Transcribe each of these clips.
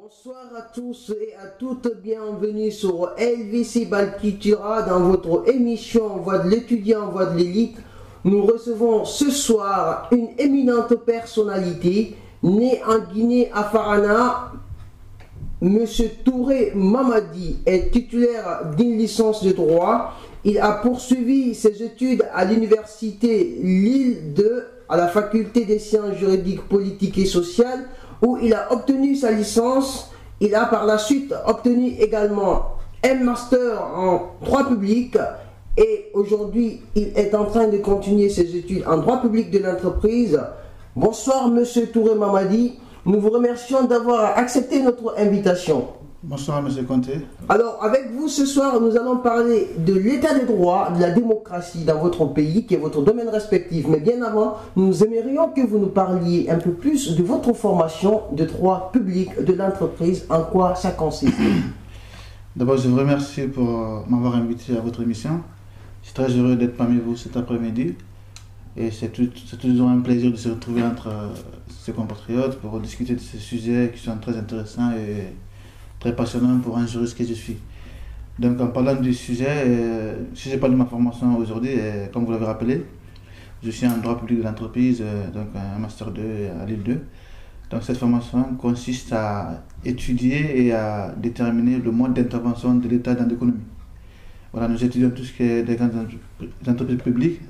Bonsoir à tous et à toutes, bienvenue sur LVC Balkitura dans votre émission Voix de l'étudiant, Voix de l'élite. Nous recevons ce soir une éminente personnalité née en Guinée à Farana. Monsieur Touré Mamadi est titulaire d'une licence de droit. Il a poursuivi ses études à l'université Lille 2 à la faculté des sciences juridiques, politiques et sociales, où il a obtenu sa licence. Il a par la suite obtenu également un master en droit public et aujourd'hui il est en train de continuer ses études en droit public de l'entreprise. Bonsoir Monsieur Touré Mamadi, nous vous remercions d'avoir accepté notre invitation. Bonsoir Monsieur Conté. Alors avec vous ce soir nous allons parler de l'état de droit, de la démocratie dans votre pays qui est votre domaine respectif. Mais bien avant, nous aimerions que vous nous parliez un peu plus de votre formation de droit public de l'entreprise, en quoi ça consiste. D'abord je vous remercie pour m'avoir invité à votre émission. Je suis très heureux d'être parmi vous cet après-midi. Et c'est toujours un plaisir de se retrouver entre ses compatriotes pour discuter de ces sujets qui sont très intéressants et très passionnant pour un juriste que je suis. Donc en parlant du sujet, si je parle de ma formation aujourd'hui, comme vous l'avez rappelé, je suis en droit public de l'entreprise, donc un master 2 à Lille 2. Donc cette formation consiste à étudier et à déterminer le mode d'intervention de l'État dans l'économie. Voilà, nous étudions tout ce qui est des grandes entreprises publiques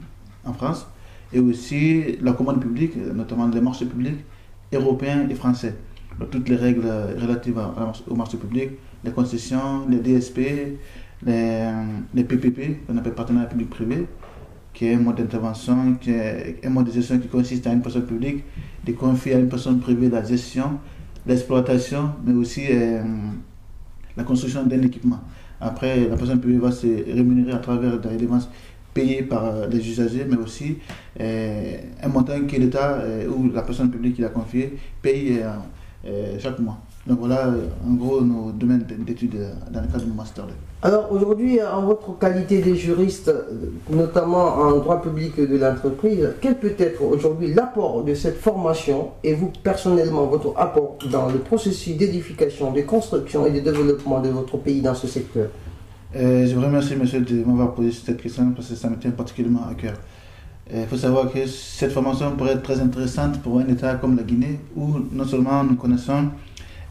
en France et aussi la commande publique, notamment les marchés publics européens et français. Toutes les règles relatives au marché public, les concessions, les DSP, les PPP, qu'on appelle partenariat public-privé, qui est un mode d'intervention, qui est un mode de gestion qui consiste à une personne publique de confier à une personne privée la gestion, l'exploitation, mais aussi la construction d'un équipement. Après, la personne privée va se rémunérer à travers des dépenses payées par les usagers, mais aussi un montant que l'État ou la personne publique qui l'a confié paye chaque mois. Donc voilà en gros nos domaines d'études dans le cadre de mon master 2. Alors aujourd'hui, en votre qualité de juriste, notamment en droit public de l'entreprise, quel peut être aujourd'hui l'apport de cette formation et vous personnellement votre apport dans le processus d'édification, de construction et de développement de votre pays dans ce secteur? Je vous remercie monsieur de m'avoir posé cette question parce que ça me tient particulièrement à cœur. Il faut savoir que cette formation pourrait être très intéressante pour un État comme la Guinée où non seulement nous connaissons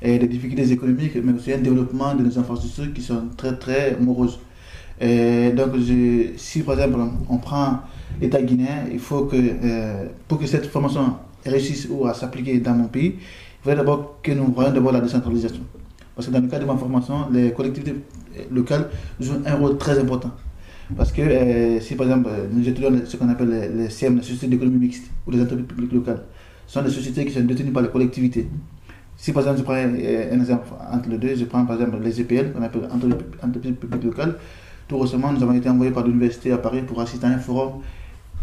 des difficultés économiques mais aussi un développement de nos infrastructures qui sont très moroses. Donc si par exemple on prend l'État guinéen, il faut que pour que cette formation réussisse ou à s'appliquer dans mon pays, il faudrait d'abord que nous voyions d'abord la décentralisation. Parce que dans le cadre de ma formation, les collectivités locales jouent un rôle très important. Parce que si par exemple nous étudions ce qu'on appelle les CM, les sociétés d'économie mixte ou les entreprises publiques locales, ce sont des sociétés qui sont détenues par les collectivités. Si par exemple je prends un exemple entre les deux, je prends par exemple les EPL, qu'on appelle entreprises publiques locales. Tout récemment, nous avons été envoyés par l'université à Paris pour assister à un forum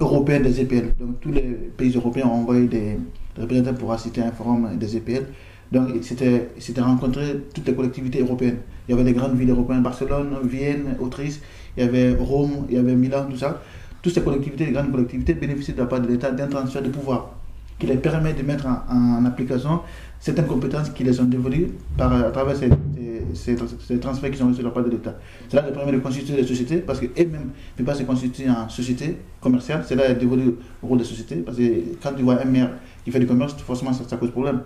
européen des EPL. Donc tous les pays européens ont envoyé des représentants pour assister à un forum des EPL. Donc c'était rencontrer toutes les collectivités européennes. Il y avait les grandes villes européennes, Barcelone, Vienne, Autriche, il y avait Rome, il y avait Milan, tout ça. Toutes ces collectivités, les grandes collectivités, bénéficient de la part de l'État d'un transfert de pouvoir qui les permet de mettre en application certaines compétences qui les sont dévolues à travers ces transferts qui sont reçus de la part de l'État. Cela leur permet de constituer des sociétés parce qu'eux-mêmes ne peuvent pas se constituer en société commerciale. Cela est dévolu au rôle des sociétés parce que quand tu vois un maire qui fait du commerce, forcément ça cause problème.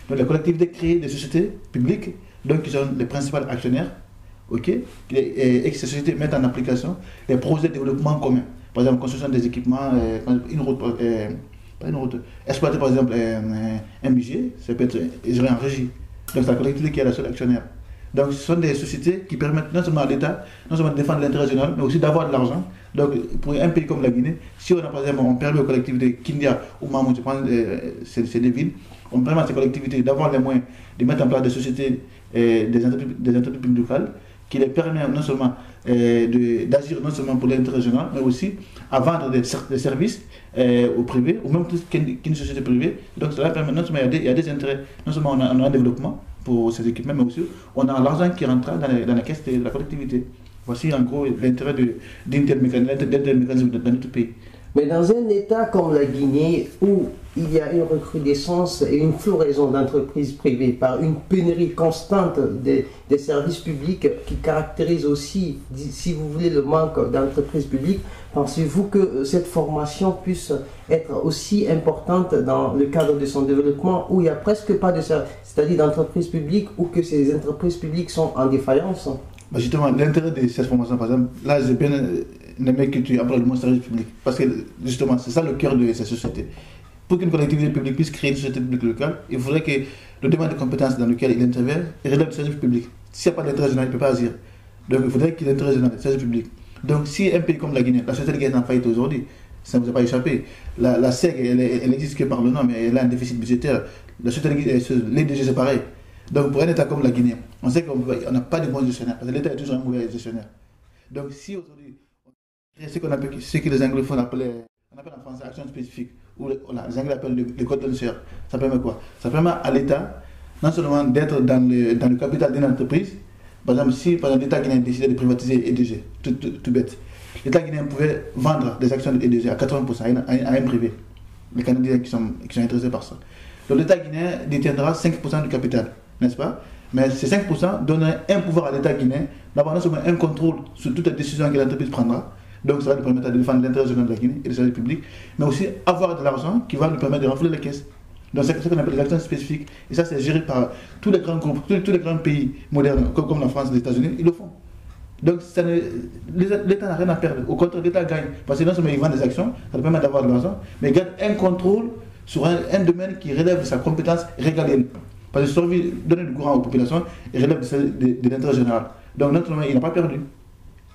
Donc les collectivités créent des sociétés publiques, donc qui sont les principaux actionnaires, et que ces sociétés mettent en application des projets de développement commun. Par exemple, construction des équipements, une route, pas une route, exploiter par exemple un budget, ça peut être géré en régie. Donc c'est la collectivité qui est la seule actionnaire. Donc ce sont des sociétés qui permettent non seulement à l'État, non seulement de défendre l'intérêt général, mais aussi d'avoir de l'argent. Donc pour un pays comme la Guinée, si on a par exemple, on permet aux collectivités, Kindia ou Mamou, je prends ces deux villes, on permet à ces collectivités d'avoir les moyens de mettre en place des sociétés, des entreprises publiques locales, qui les permet non seulement d'agir non seulement pour l'intérêt général, mais aussi à vendre des services au privé, ou même qu'une société privée. Donc cela permet non seulement il y a des intérêts, non seulement on a un développement pour ces équipements, mais aussi on a l'argent qui rentre dans la caisse de la collectivité. Voici en gros l'intérêt d'un tel mécanisme dans notre pays. Mais dans un État comme la Guinée où il y a une recrudescence et une floraison d'entreprises privées par une pénurie constante des services publics qui caractérise aussi, si vous voulez, le manque d'entreprises publiques. Pensez-vous que cette formation puisse être aussi importante dans le cadre de son développement où il n'y a presque pas de services, c'est-à-dire d'entreprises publiques ou que ces entreprises publiques sont en défaillance? Justement, l'intérêt de cette formation, par exemple, là j'ai bien aimé que tu abordes le mot service public parce que justement c'est ça le cœur de ces sociétés. Pour qu'une collectivité publique puisse créer une société publique locale, il faudrait que le domaine de compétences dans lequel il intervient relève du service public. S'il n'y a pas d'intérêt général, il ne peut pas agir. Donc il faudrait qu'il y ait l'intérêt général, le service public. Donc si un pays comme la Guinée, la société qui est en faillite aujourd'hui, ça ne vous a pas échappé. La SEG, elle existe que par le nom, mais elle a un déficit budgétaire. La société, l'EDG, c'est pareil. Donc pour un État comme la Guinée, on sait qu'on n'a pas de bons gestionnaires, parce que l'État est toujours un mauvais gestionnaire. Donc si aujourd'hui, ce que les anglophones appellent, on appelle en français action spécifique, ou les Anglais appellent le code d'honneur, ça permet quoi? Ça permet à l'État, non seulement d'être dans le capital d'une entreprise, par exemple, si l'État guinéen décidait de privatiser EDG, tout bête, l'État guinéen pouvait vendre des actions de EDG à 80% à un privé, les Canadiens qui sont intéressés par ça. Donc l'État guinéen détiendra 5% du capital, n'est-ce pas? Mais ces 5% donneraient un pouvoir à l'État guinéen d'avoir non seulement un contrôle sur toutes les décisions que l'entreprise prendra, donc ça va lui permettre de défendre l'intérêt général de la Guinée et des services publics, mais aussi avoir de l'argent qui va lui permettre de renflouer les caisses. Donc c'est ce qu'on appelle les actions spécifiques. Et ça, c'est géré par tous les grands groupes, tous les grands pays modernes, comme la France, les États-Unis, ils le font. Donc l'État n'a rien à perdre. Au contraire, l'État gagne. Parce que non seulement il vend des actions, ça lui permet d'avoir de l'argent, mais il garde un contrôle sur un domaine qui relève de sa compétence régalienne. Parce que donner du courant aux populations, il relève de l'intérêt général. Donc non seulement il n'a pas perdu.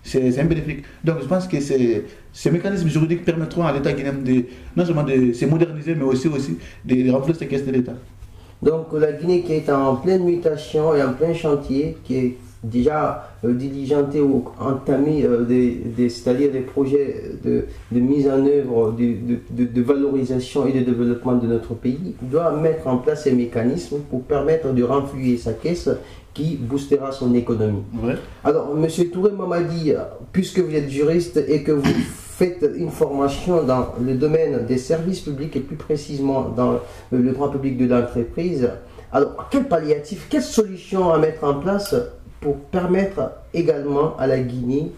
C'est un bénéfique. Donc je pense que ces mécanismes juridiques permettront à l'État guinéen non seulement de se moderniser, mais aussi de renflouer ces caisses de l'État. Donc la Guinée qui est en pleine mutation et en plein chantier, qui est déjà diligenté ou entamé c'est-à-dire des projets de mise en œuvre, de valorisation et de développement de notre pays, doit mettre en place ces mécanismes pour permettre de renflouer sa caisse qui boostera son économie. Ouais. Alors, M. Touré Mamadi, puisque vous êtes juriste et que vous faites une formation dans le domaine des services publics et plus précisément dans le droit public de l'entreprise, alors quel palliatif, quelle solution à mettre en place pour permettre également à la Guinée,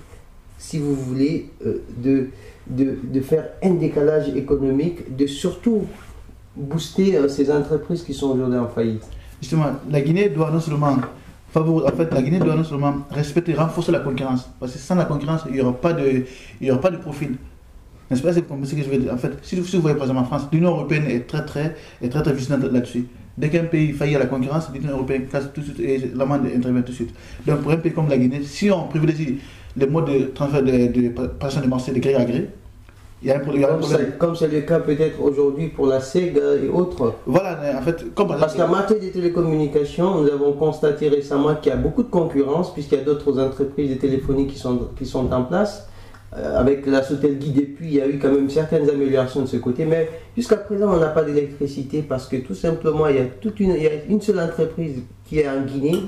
si vous voulez, de faire un décalage économique, de surtout booster ces entreprises qui sont aujourd'hui en faillite? Justement, la Guinée doit non seulement respecter, renforcer la concurrence. Parce que sans la concurrence, il n'y aura pas de profil. N'est-ce pas? C'est ce que je veux dire. En fait, si vous voyez par exemple en France, l'Union européenne est très vigilante là-dessus. Dès qu'un pays faillit à la concurrence, l'Union européenne casse tout de suite et l'amende intervient tout de suite. Donc pour un pays comme la Guinée, si on privilégie les modes de transfert de passation de marché de gré à gré, il y a un problème. Comme c'est le cas peut-être aujourd'hui pour la SEG et autres. Voilà, en fait, parce qu'en matière de télécommunications, nous avons constaté récemment qu'il y a beaucoup de concurrence, puisqu'il y a d'autres entreprises de téléphonie qui sont en place. Avec la Sotelgui depuis, il y a eu quand même certaines améliorations de ce côté, mais jusqu'à présent, on n'a pas d'électricité parce que tout simplement, il y a une seule entreprise qui est en Guinée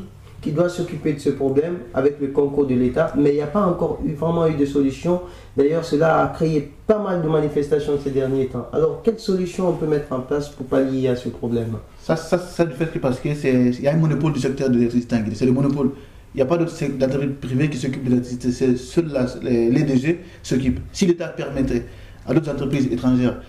qui doit s'occuper de ce problème avec le concours de l'État, mais il n'y a pas encore vraiment eu de solution. D'ailleurs, cela a créé pas mal de manifestations ces derniers temps. Alors, quelle solution on peut mettre en place pour pallier à ce problème? Ça du fait que parce qu'il y a un monopole du secteur de l'électricité en Guinée, c'est le monopole. Il n'y a pas d'autres entreprises privées qui s'occupent de l'électricité, c'est seuls les DG s'occupent. Si l'État permettait à d'autres entreprises étrangères,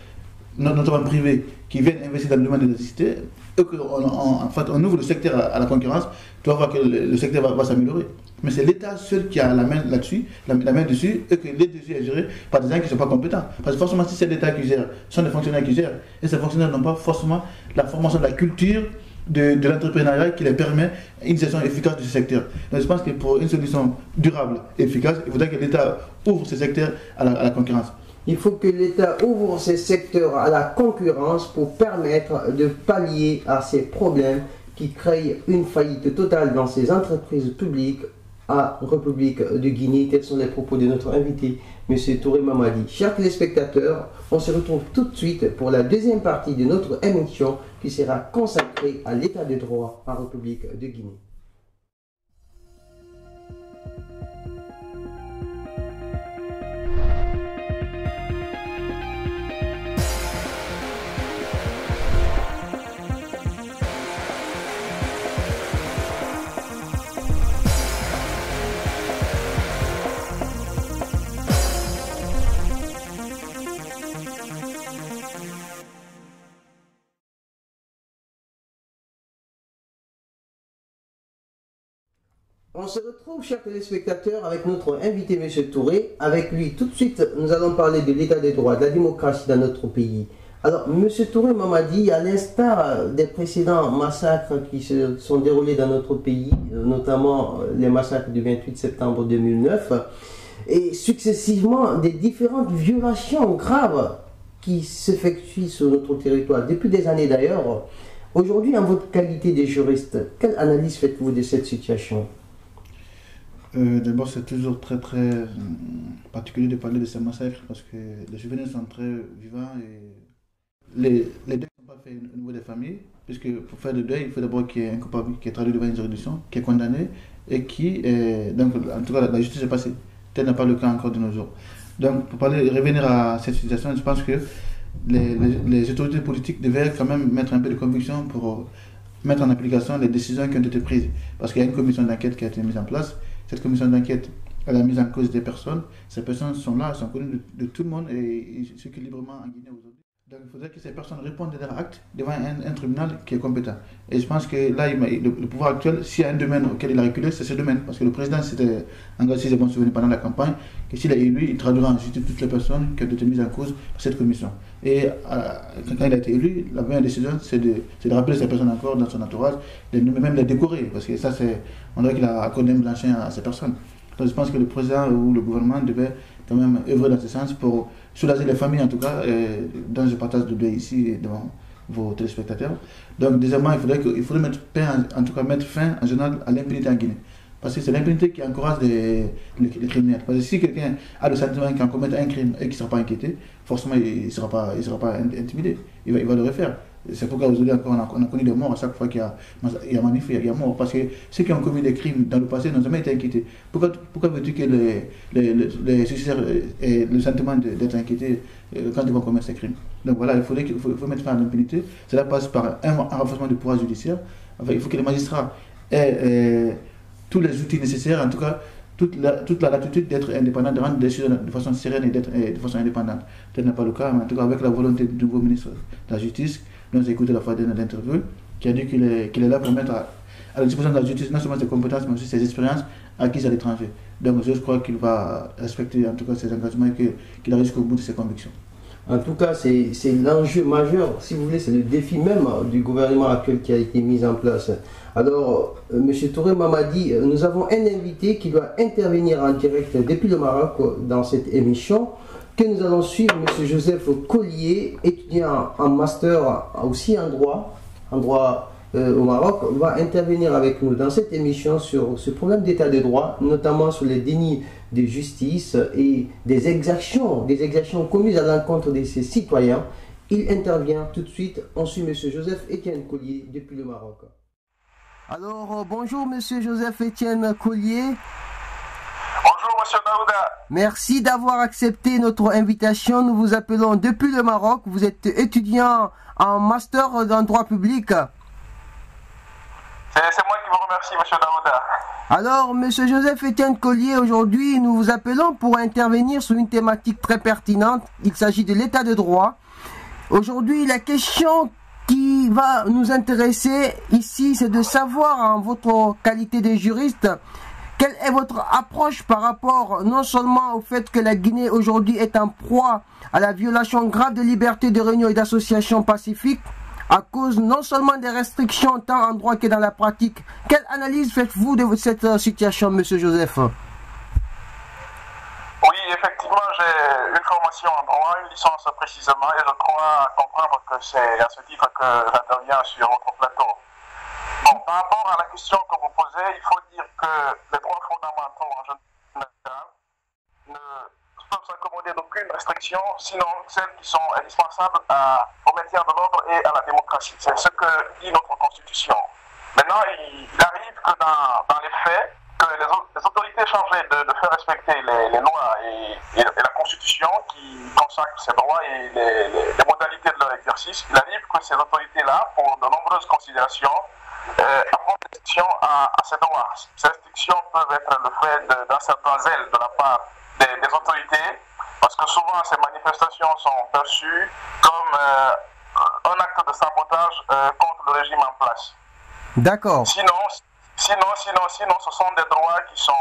notamment privées, qui viennent investir dans le domaine de l'électricité, en fait, on ouvre le secteur à la concurrence, tu vas voir que le secteur va s'améliorer. Mais c'est l'État seul qui a la main là-dessus, la main dessus, et que les DG est géré par des gens qui ne sont pas compétents. Parce que forcément, si c'est l'État qui gère, ce sont des fonctionnaires qui gèrent, et ces fonctionnaires n'ont pas forcément la formation de la culture de l'entrepreneuriat qui les permet une gestion efficace de ce secteur. Donc je pense que pour une solution durable et efficace, il faudrait que l'État ouvre ce secteur à la concurrence. Il faut que l'État ouvre ces secteurs à la concurrence pour permettre de pallier à ces problèmes qui créent une faillite totale dans ces entreprises publiques à République de Guinée. Tels sont les propos de notre invité, M. Touré Mamadi. Chers téléspectateurs, on se retrouve tout de suite pour la deuxième partie de notre émission qui sera consacrée à l'état de droit en République de Guinée. On se retrouve, chers téléspectateurs, avec notre invité, M. Touré. Avec lui, tout de suite, nous allons parler de l'état des droits, de la démocratie dans notre pays. Alors, M. Touré Mamadi, à l'instar des précédents massacres qui se sont déroulés dans notre pays, notamment les massacres du 28 septembre 2009, et successivement des différentes violations graves qui s'effectuent sur notre territoire, depuis des années d'ailleurs. Aujourd'hui, en votre qualité de juriste, quelle analyse faites-vous de cette situation? D'abord, c'est toujours très particulier de parler de ces massacres parce que les souvenirs sont très vivants et les deuils ne sont pas faits au niveau des familles, puisque pour faire le deuil, il faut d'abord qu'il y ait un coupable qui est traduit devant une juridiction, qui est condamné et qui est. Donc, en tout cas, la justice est passée. Tel n'est pas le cas encore de nos jours. Donc, pour revenir à cette situation, je pense que les autorités politiques devaient quand même mettre un peu de conviction pour mettre en application les décisions qui ont été prises. Parce qu'il y a une commission d'enquête qui a été mise en place. Cette commission d'enquête, elle a mis en cause des personnes. Ces personnes sont là, sont connues de tout le monde et ils circulent librement en Guinée aujourd'hui. Donc il faudrait que ces personnes répondent de leurs actes devant un tribunal qui est compétent. Et je pense que là, le pouvoir actuel, s'il y a un domaine auquel il a reculé, c'est ce domaine. Parce que le président s'était engagé, si j'ai bon souvenir, pendant la campagne, que s'il est élu, il traduira en justice toutes les personnes qui ont été mises en cause par cette commission. Et quand il a été élu, la première décision, c'est de rappeler ces personnes encore dans son entourage, même les décorer. Parce que ça, on dirait qu'il a accordé un blanchiment à ces personnes. Donc je pense que le président ou le gouvernement devait quand même œuvrer dans ce sens pour soulager les familles, en tout cas, dont je partage de deuil ici devant vos téléspectateurs. Donc, deuxièmement, il faudrait mettre fin en général à l'impunité en Guinée. Parce que c'est l'impunité qui encourage les criminels. Parce que si quelqu'un a le sentiment qu'il commet un crime et qu'il ne sera pas inquiété, forcément, il ne sera pas intimidé. Il va le refaire. C'est pourquoi aujourd'hui encore on a connu des morts à chaque fois qu'il y a manif, il y a mort. Parce que ceux qui ont commis des crimes dans le passé n'ont jamais été inquiétés. Pourquoi veux-tu que les suicidaires aient le sentiment d'être inquiétés quand ils vont commettre ces crimes? Donc voilà, il faut mettre fin à l'impunité. Cela passe par un renforcement du pouvoir judiciaire. Enfin, il faut que les magistrats aient tous les outils nécessaires, en tout cas toute la latitude d'être indépendant, de rendre des décisions de façon sereine et de façon indépendante. Tel n'est pas le cas, mais en tout cas avec la volonté du nouveau ministre de la Justice. Nous avons écouté la fois dernière l'interview, qui a dit qu'il est là pour mettre à la disposition de la justice non seulement ses compétences, mais aussi ses expériences acquises à l'étranger. Donc je crois qu'il va respecter en tout cas ses engagements et qu'il arrive jusqu'au bout de ses convictions. En tout cas, c'est l'enjeu majeur, si vous voulez, c'est le défi même du gouvernement actuel qui a été mis en place. Alors, M. Touré Mamadi, nous avons un invité qui doit intervenir en direct depuis le Maroc dans cette émission, que nous allons suivre, M. Joseph Collier, étudiant en master aussi en droit au Maroc, va intervenir avec nous dans cette émission sur ce problème d'état de droit, notamment sur les dénis de justice et des exactions commises à l'encontre de ses citoyens. Il intervient tout de suite. On suit M. Joseph Étienne Collier depuis le Maroc. Alors, bonjour M. Joseph Étienne Collier. Bonjour M. Daouda. Merci d'avoir accepté notre invitation. Nous vous appelons depuis le Maroc. Vous êtes étudiant en master en droit public. C'est moi qui vous remercie, M. Daouda. Alors, M. Joseph Étienne Collier, aujourd'hui, nous vous appelons pour intervenir sur une thématique très pertinente. Il s'agit de l'état de droit. Aujourd'hui, la question qui va nous intéresser ici, c'est de savoir, en votre qualité de juriste, quelle est votre approche par rapport non seulement au fait que la Guinée aujourd'hui est en proie à la violation grave des libertés de réunion et d'association pacifique, à cause non seulement des restrictions tant en droit que dans la pratique. Quelle analyse faites-vous de cette situation, M. Joseph? Oui, effectivement, j'ai une formation en droit, une licence précisément, et je crois comprendre que c'est à ce titre que j'interviens sur votre plateau. Bon, par rapport à la question que vous posez, il faut dire que les droits fondamentaux en général ne peuvent s'accommoder d'aucune restriction, sinon celles qui sont indispensables au maintien de l'ordre et à la démocratie. C'est ce que dit notre Constitution. Maintenant, il arrive que dans les faits, que les autorités chargées de faire respecter les lois et la Constitution qui consacrent ces droits et les modalités de leur exercice, il arrive que ces autorités-là, pour de nombreuses considérations, apportent restriction à ces droits. Ces restrictions peuvent être le fait d'un certain zèle de la part des autorités, parce que souvent ces manifestations sont perçues comme un acte de sabotage contre le régime en place. D'accord. Sinon, Sinon, ce sont des droits qui sont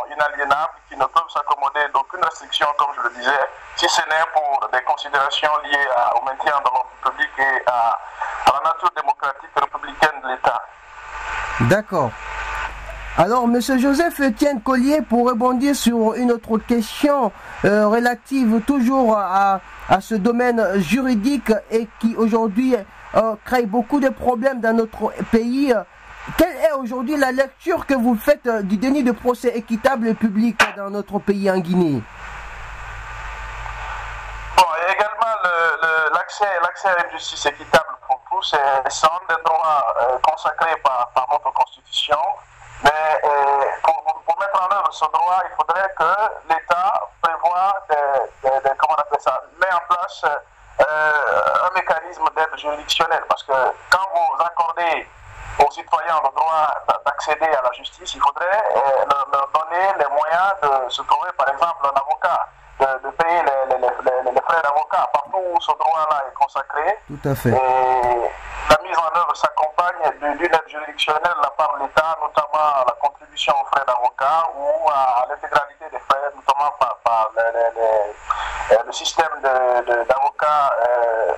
inaliénables, qui ne peuvent s'accommoder d'aucune restriction, comme je le disais, si ce n'est pour des considérations liées au maintien de l'ordre public et à la nature démocratique et républicaine de l'État. D'accord. Alors, M. Joseph Etienne Collier, pour rebondir sur une autre question relative toujours à ce domaine juridique et qui aujourd'hui crée beaucoup de problèmes dans notre pays, quelle est aujourd'hui la lecture que vous faites du déni de procès équitable et public dans notre pays en Guinée? Bon, et également l'accès à une justice équitable pour tous, c'est un des droits consacrés par notre Constitution. Mais pour mettre en œuvre ce droit, il faudrait que l'État prévoie comment on appelle ça, met en place un mécanisme d'aide juridictionnelle. Parce que quand vous accordez aux citoyens le droit d'accéder à la justice, il faudrait leur donner les moyens de se trouver, par exemple, un avocat, de payer les frais d'avocat partout où ce droit-là est consacré. Tout à fait. Et la mise en œuvre s'accompagne d'une aide juridictionnelle de la part de l'État, notamment à la contribution aux frais d'avocat ou à l'intégralité des frais, notamment par le système d'avocats,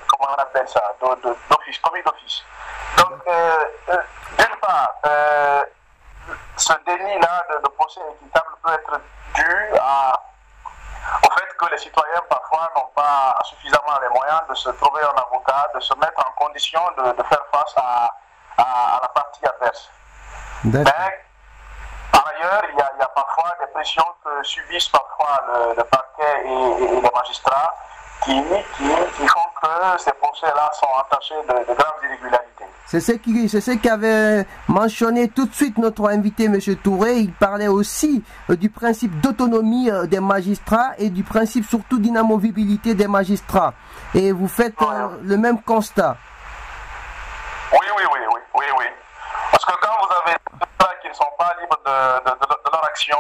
comment on appelle ça, d'office, commis d'office. Donc, d'une part, ce déni-là de procès équitable peut être dû au fait que les citoyens parfois n'ont pas suffisamment les moyens de se trouver un avocat, de se mettre en condition de faire face à la partie adverse. Mais par ailleurs, il y a parfois des pressions que subissent parfois le parquet et les magistrats qui font que ces procès-là sont entachés de graves irrégularités. C'est ce qu'avait mentionné tout de suite notre invité, M. Touré. Il parlait aussi du principe d'autonomie des magistrats et du principe surtout d'inamovibilité des magistrats. Et vous faites le même constat. Oui. Parce que quand vous avez des magistrats qui ne sont pas libres de leur action,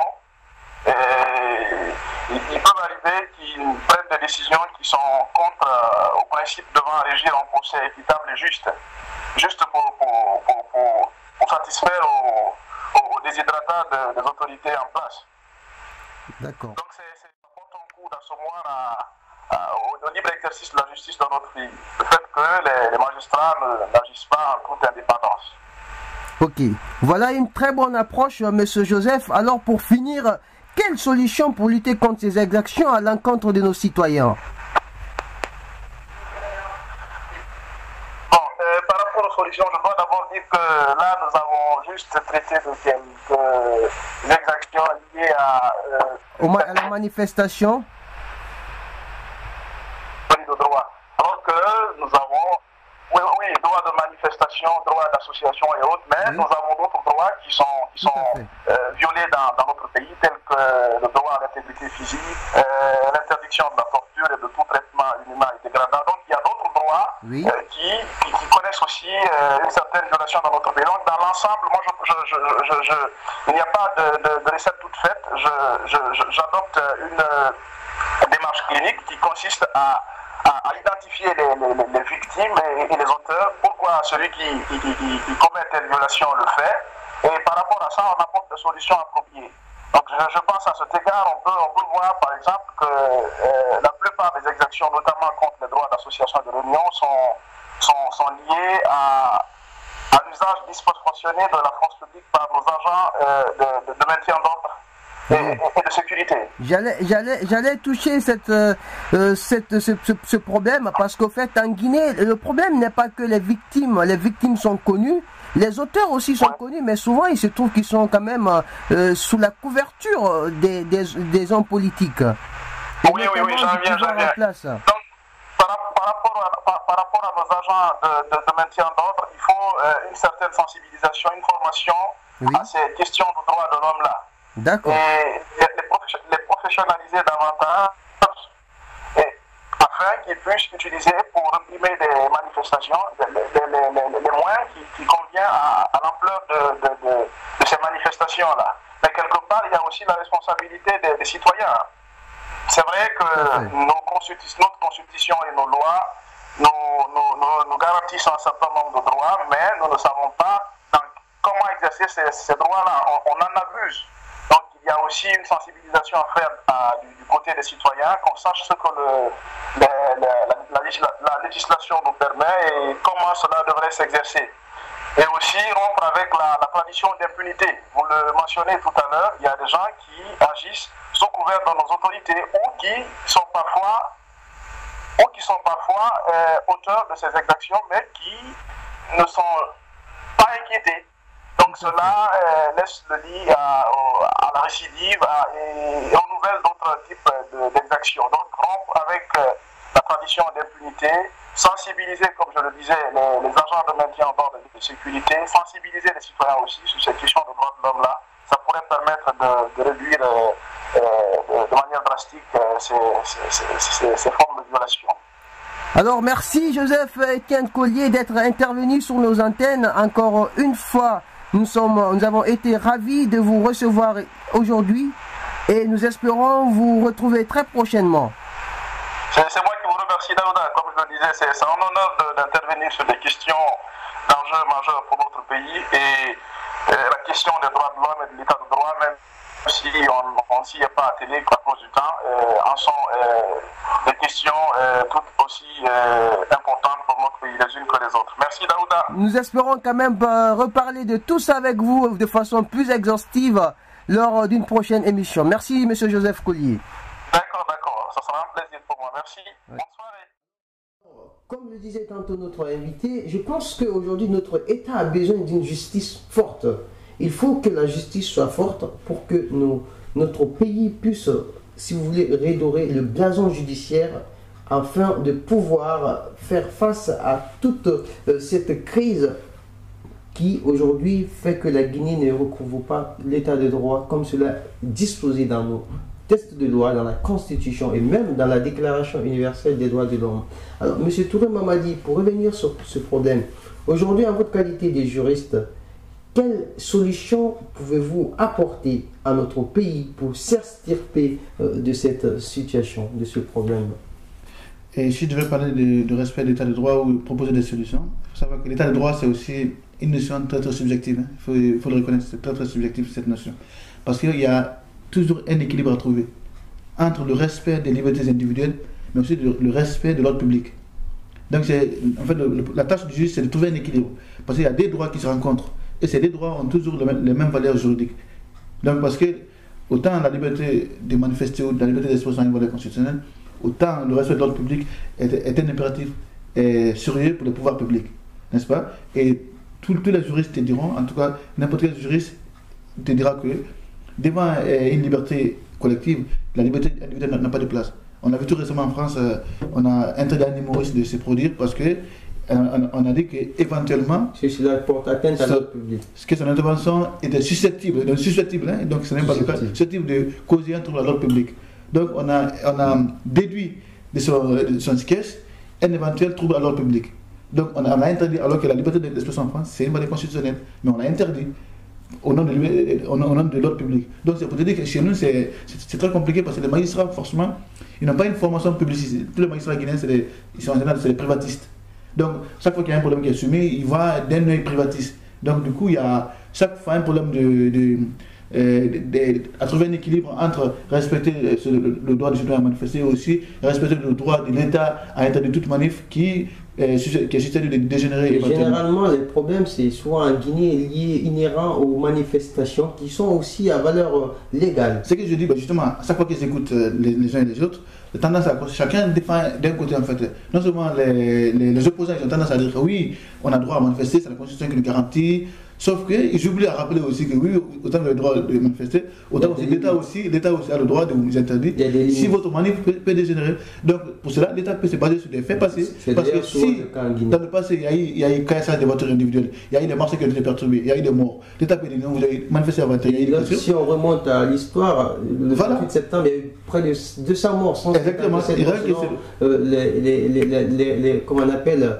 il peut arriver qu'ils prennent des décisions qui sont contre au principe devant régir un procès équitable et juste pour satisfaire aux déshydratats des autorités en place. D'accord. Donc c'est important un coup d'assommoir au libre exercice de la justice dans notre pays. Le fait que les magistrats n'agissent pas en toute indépendance. Ok. Voilà une très bonne approche, M. Joseph. Alors pour finir, quelle solution pour lutter contre ces exactions à l'encontre de nos citoyens? Par rapport aux solutions, je dois d'abord dire que là, nous avons juste traité de quelques exactions liées à la manifestation. De droit. Alors que nous avons, droit de manifestation, droit d'association et autres, mais nous avons d'autres droits qui sont violés dans notre pays, tels que le droit à l'intégrité physique, l'interdiction de la torture et de tout traitement inhumain et dégradant. Donc il y a d'autres droits qui connaissent aussi une certaine violation dans notre pays. Donc dans l'ensemble, moi il n'y a pas de recette toute faite. J'adopte une démarche clinique qui consiste à identifier les victimes et les auteurs, pourquoi celui qui commet telle violation le fait, et par rapport à ça, on apporte des solutions appropriées. Donc je pense à cet égard, on peut voir par exemple que la plupart des exactions, notamment contre les droits d'association et de réunion, sont liées à l'usage disproportionné de la force publique par nos agents de maintien d'ordre et de sécurité. J'allais toucher ce problème parce qu'au fait en Guinée, le problème n'est pas que les victimes sont connues, les auteurs aussi sont connus, mais souvent il se trouve qu'ils sont quand même sous la couverture des hommes politiques. Oui, j'en viens. Donc, par rapport à nos agents de maintien d'ordre, il faut une certaine sensibilisation, une formation à ces questions de droits de l'homme là. D'accord. Et les professionnaliser davantage afin qu'ils puissent utiliser pour réprimer des manifestations les moyens qui conviennent à l'ampleur de ces manifestations-là. Mais quelque part, il y a aussi la responsabilité des citoyens. C'est vrai que notre constitution et nos lois nous garantissent un certain nombre de droits, mais nous ne savons pas comment exercer d'exercer ces droits-là. On en abuse. Donc il y a aussi une sensibilisation à faire du côté des citoyens, qu'on sache ce que la législation nous permet et comment cela devrait s'exercer. Et aussi rompre avec la tradition d'impunité. Vous le mentionnez tout à l'heure, il y a des gens qui agissent sous couvert de nos autorités ou qui sont parfois auteurs de ces exactions, mais qui ne sont pas inquiétés. Donc cela laisse le lit à la récidive et renouvelle d'autres types d'exactions. Donc rompre avec la tradition d'impunité, sensibiliser, comme je le disais, les agents de maintien en ordre et de sécurité, sensibiliser les citoyens aussi sur cette question de droits de l'homme-là, ça pourrait permettre de réduire de manière drastique ces formes de violation. Alors merci Joseph Etienne Collier d'être intervenu sur nos antennes encore une fois. Nous avons été ravis de vous recevoir aujourd'hui et nous espérons vous retrouver très prochainement. C'est moi qui vous remercie, Daouda. Comme je le disais, c'est un honneur d'intervenir sur des questions d'enjeux majeurs pour notre pays et la question des droits de l'homme et de l'état de droit, même si on ne s'y est pas attelé à cause du temps, en sont des questions toutes aussi importantes pour notre pays, les unes que les autres. Merci Daouda. Nous espérons quand même reparler de tout ça avec vous de façon plus exhaustive lors d'une prochaine émission. Merci Monsieur Joseph Collier. D'accord. Ça sera un plaisir pour moi. Merci. Ouais. Bonne soirée. Comme le disait tantôt notre invité, je pense qu'aujourd'hui notre État a besoin d'une justice forte. Il faut que la justice soit forte pour que notre pays puisse, si vous voulez, redorer le blason judiciaire afin de pouvoir faire face à toute cette crise qui aujourd'hui fait que la Guinée ne recouvre pas l'état de droit comme cela est disposé dans nos textes de loi, dans la Constitution et même dans la Déclaration universelle des droits de l'homme. Alors, M. Touré Mamadi, pour revenir sur ce problème, aujourd'hui, en votre qualité de juriste, quelle solution pouvez-vous apporter à notre pays pour s'extirper de cette situation, de ce problème? Et si je devais parler de respect de l'état de droit ou proposer des solutions, il faut savoir que l'état de droit, c'est aussi une notion très très subjective. Hein. Il faut le reconnaître, c'est très très subjectif cette notion. Parce qu'il y a toujours un équilibre à trouver entre le respect des libertés individuelles, mais aussi le respect de l'ordre public. Donc, en fait, la tâche du juge, c'est de trouver un équilibre. Parce qu'il y a des droits qui se rencontrent. Et ces deux droits ont toujours les mêmes valeurs juridiques. Donc, parce que autant la liberté de manifester ou la liberté d'expression est une valeur constitutionnelle, autant le respect de l'ordre public est un impératif sérieux pour le pouvoir public. N'est-ce pas? Et tous les juristes te diront, en tout cas, n'importe quel juriste te dira que devant une liberté collective, la liberté individuelle n'a pas de place. On a vu tout récemment en France, on a interdit à un humoriste de se produire parce que on a dit qu'éventuellement, cela porte atteinte à l'ordre public. Parce que son intervention était susceptible, donc ce n'est pas le cas, susceptible de causer un trouble à l'ordre public. Donc on a déduit de son sketch un éventuel trouble à l'ordre public. Donc on a interdit, alors que la liberté d'expression en France, c'est une valeur constitutionnelle, mais on a interdit au nom de l'ordre public. Donc c'est pour te dire que chez nous, c'est très compliqué parce que les magistrats, forcément, ils n'ont pas une formation publiciste. Tous les magistrats guinéens, ils sont en général des privatistes. Donc chaque fois qu'il y a un problème qui est soumis, il va d'un œil privatiste. Donc du coup, il y a chaque fois un problème à trouver un équilibre entre respecter le droit du citoyen à manifester et aussi respecter le droit de l'État à interdire toute manif qui est susceptible de dégénérer. Généralement, les problèmes, c'est souvent en Guinée lié inhérent aux manifestations qui sont aussi à valeur légale. Ce que je dis, justement, à chaque fois qu'ils écoutent les uns et les autres, tendance à chacun défend d'un côté en fait. Non seulement les opposants, ils ont tendance à dire que oui, on a droit à manifester, c'est la Constitution qui nous garantit. Sauf que j'oublie à rappeler aussi que oui, autant que le droit de manifester, autant aussi l'État aussi a le droit de vous interdire si votre manif peut dégénérer. Donc pour cela, l'État peut se baser sur des faits passés. Parce que si dans le passé, il y a eu cassage de voitures individuelles, il y a eu des marchés qui ont été perturbés, il y a eu des morts. L'État peut dire non, vous avez manifesté avant. Si on remonte à l'histoire, le 28 septembre, il y a eu près de 200 morts. Exactement. Comment on appelle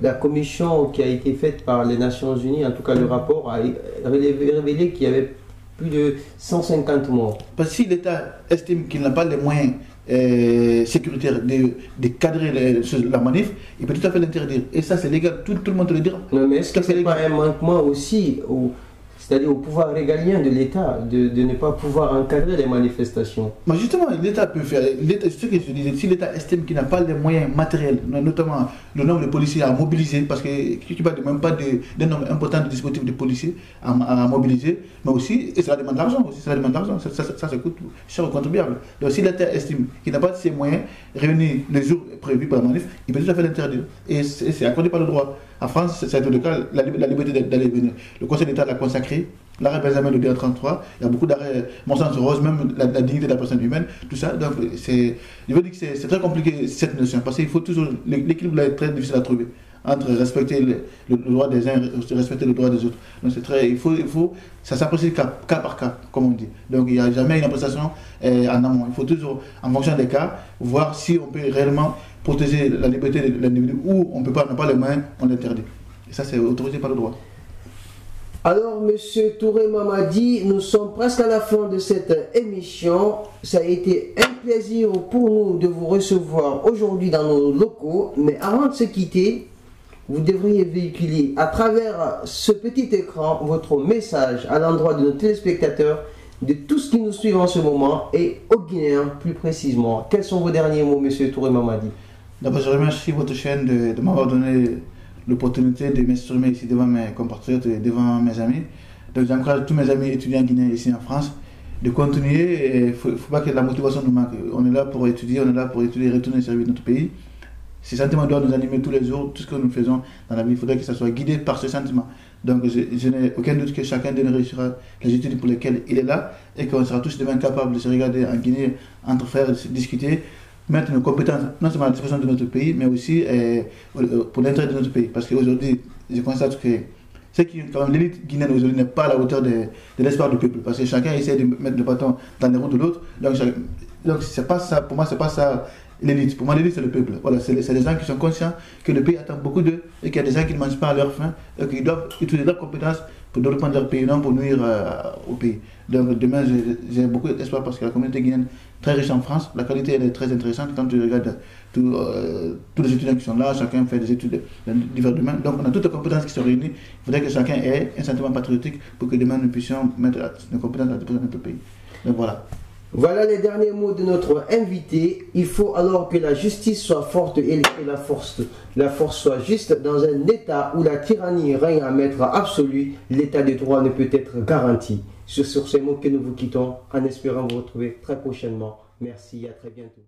la commission qui a été faite par les Nations Unies, en tout cas le rapport a révélé qu'il y avait plus de 150 morts. Parce que si l'État estime qu'il n'a pas les moyens sécuritaires de cadrer la manif, il peut tout à fait l'interdire. Et ça c'est légal, tout le monde te le dira. Non, mais est-ce que ce n'est pas un manquement aussi c'est-à-dire au pouvoir régalien de l'État, de ne pas pouvoir encadrer les manifestations. Mais justement, l'État peut faire. Ce que je disais, si l'État estime qu'il n'a pas les moyens matériels, notamment le nombre de policiers à mobiliser, parce que tu ne parles même pas d'un nombre important de dispositifs de policiers à mobiliser, mais aussi, et cela demande de l'argent, ça coûte cher aux contribuables. Donc si l'État estime qu'il n'a pas ces moyens réunis les jours prévus par la manif, il peut tout à fait l'interdire. Et c'est accordé par le droit. En France, c'est le cas, la liberté d'aller et venir. Le Conseil d'État l'a consacré, l'arrêt Benjamin de 233, il y a beaucoup d'arrêts, mon sens rose, même la dignité de la personne humaine, tout ça. Donc, je veux dire que c'est très compliqué cette notion, parce qu'il faut toujours, l'équilibre est très difficile à trouver, entre respecter le droit des uns et respecter le droit des autres. Donc, c'est très, ça s'apprécie cas par cas, comme on dit. Donc, il n'y a jamais une appréciation en amont. Il faut toujours, en fonction des cas, voir si on peut réellement protéger la liberté de l'individu ou on n'a pas les moyens, on l'interdit. Et ça, c'est autorisé par le droit. Alors, Monsieur Touré Mamadi, nous sommes presque à la fin de cette émission. Ça a été un plaisir pour nous de vous recevoir aujourd'hui dans nos locaux. Mais avant de se quitter, vous devriez véhiculer à travers ce petit écran votre message à l'endroit de nos téléspectateurs, de tous ceux qui nous suivent en ce moment et aux Guinéens plus précisément. Quels sont vos derniers mots, Monsieur Touré Mamadi? D'abord, je remercie votre chaîne de m'avoir donné l'opportunité de m'exprimer ici devant mes compatriotes et devant mes amis. Donc j'encourage tous mes amis étudiants guinéens ici en France de continuer. Il ne faut pas que la motivation nous manque. On est là pour étudier, retourner servir notre pays. Ces sentiments doivent nous animer tous les jours, tout ce que nous faisons dans la vie. Il faudrait que ça soit guidé par ce sentiment. Donc je n'ai aucun doute que chacun de nous réussira les études pour lesquelles il est là et qu'on sera tous demain capables de se regarder en Guinée, entre frères, de se discuter, mettre nos compétences non seulement à la disposition de notre pays, mais aussi pour l'intérêt de notre pays. Parce qu'aujourd'hui, je constate que l'élite guinéenne aujourd'hui n'est pas à la hauteur de l'espoir du peuple. Parce que chacun essaie de mettre le bâton dans les roues de l'autre. Donc c'est pas ça, pour moi, c'est pas ça l'élite. Pour moi, l'élite, c'est le peuple. Voilà, c'est des gens qui sont conscients que le pays attend beaucoup d'eux et qu'il y a des gens qui ne mangent pas à leur faim et qu'ils doivent utiliser leurs compétences pour développer leur pays, non pour nuire au pays. Donc demain, j'ai beaucoup d'espoir parce que la communauté guinéenne très riche en France, la qualité elle est très intéressante quand tu regardes tous les étudiants qui sont là, chacun fait des études dans divers domaines. Donc on a toutes les compétences qui sont réunies. Il faudrait que chacun ait un sentiment patriotique pour que demain nous puissions mettre nos compétences à la disposition de notre pays. Donc voilà. Voilà les derniers mots de notre invité. Il faut alors que la justice soit forte et que la force soit juste. Dans un État où la tyrannie règne à maître absolu, l'État de droit ne peut être garanti. C'est sur ces mots que nous vous quittons en espérant vous retrouver très prochainement. Merci, à très bientôt.